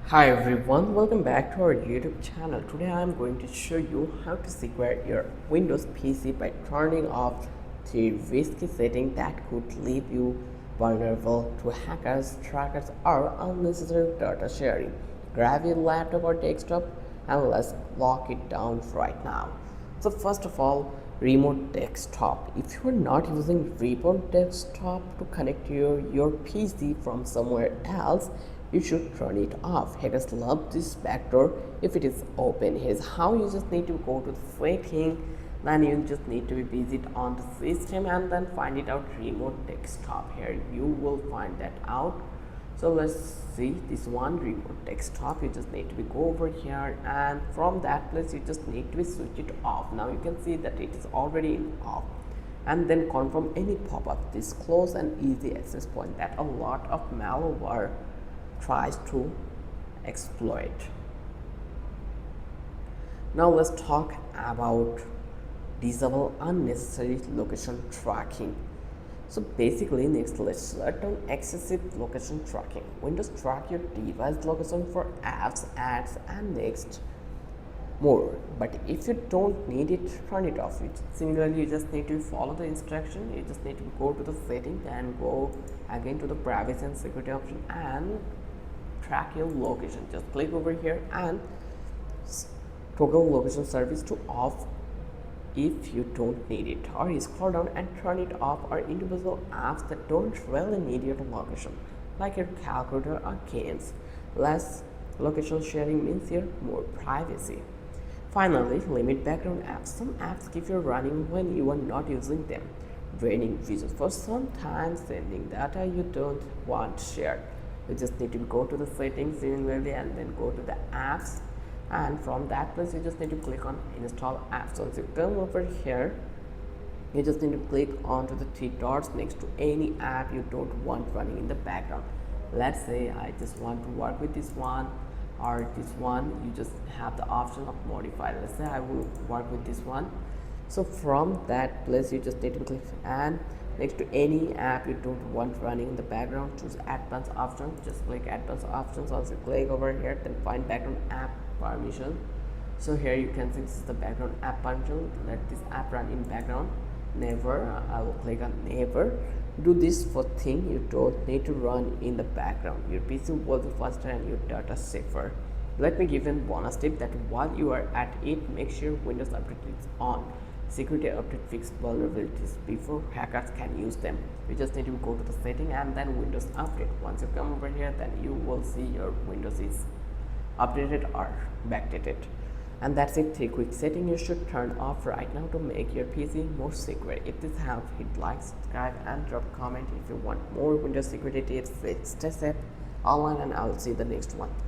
Hi everyone, welcome back to our YouTube channel. Today I am going to show you how to secure your Windows PC by turning off the risky setting that could leave you vulnerable to hackers, trackers, or unnecessary data sharing. Grab your laptop or desktop and let's lock it down right now. So first of all, remote desktop. If you are not using remote desktop to connect your PC from somewhere else, you should turn it off. Hackers love this backdoor if it is open. Here's how: you just need to go to the setting, then you just need to visit on the system and then find it out remote desktop. Here you will find that out. So let's see this one remote desktop. You just need to go over here, and from that place you just need to switch it off. Now you can see that it is already in off, and then confirm any pop-up. This close and easy access point that a lot of malware tries to exploit. Now let's talk about disable unnecessary location tracking. So basically, next let's shut down excessive location tracking. Windows track your device location for apps, ads, and next more. But if you don't need it, turn it off. Similarly, you just need to follow the instruction. You just need to go to the settings and go again to the privacy and security option and track your location. Just click over here and toggle location service to off if you don't need it, or you scroll down and turn it off, or individual apps that don't really need your location like your calculator or games. Less location sharing means here more privacy. Finally, limit background apps. Some apps keep you running when you are not using them, draining visuals for some time, sending data you don't want shared. You just need to go to the settings similarly and then go to the apps, and from that place you just need to click on install apps. Once you come over here, you just need to click onto the three dots next to any app you don't want running in the background. Let's say I just want to work with this one or this one. You just have the option of modify. Let's say I will work with this one. So from that place you just need to click, and next to any app you don't want running in the background, choose advanced option. Just click advanced options. Once you click over here, then find background app permission. So here you can see this is the background app permission. Let this app run in background. Never. I will click on never. Do this for thing you don't need to run in the background. Your PC will be faster and your data safer. Let me give you a bonus tip that while you are at it, make sure Windows update is on. Security update fix vulnerabilities before hackers can use them. You just need to go to the setting and then Windows update. Once you come over here, then you will see your Windows is updated or backdated. And that's it. 3 quick settings you should turn off right now to make your PC more secure. If this helps, hit like, subscribe, and drop a comment. If you want more Windows security tips, stay safe online, and I'll see you the next one.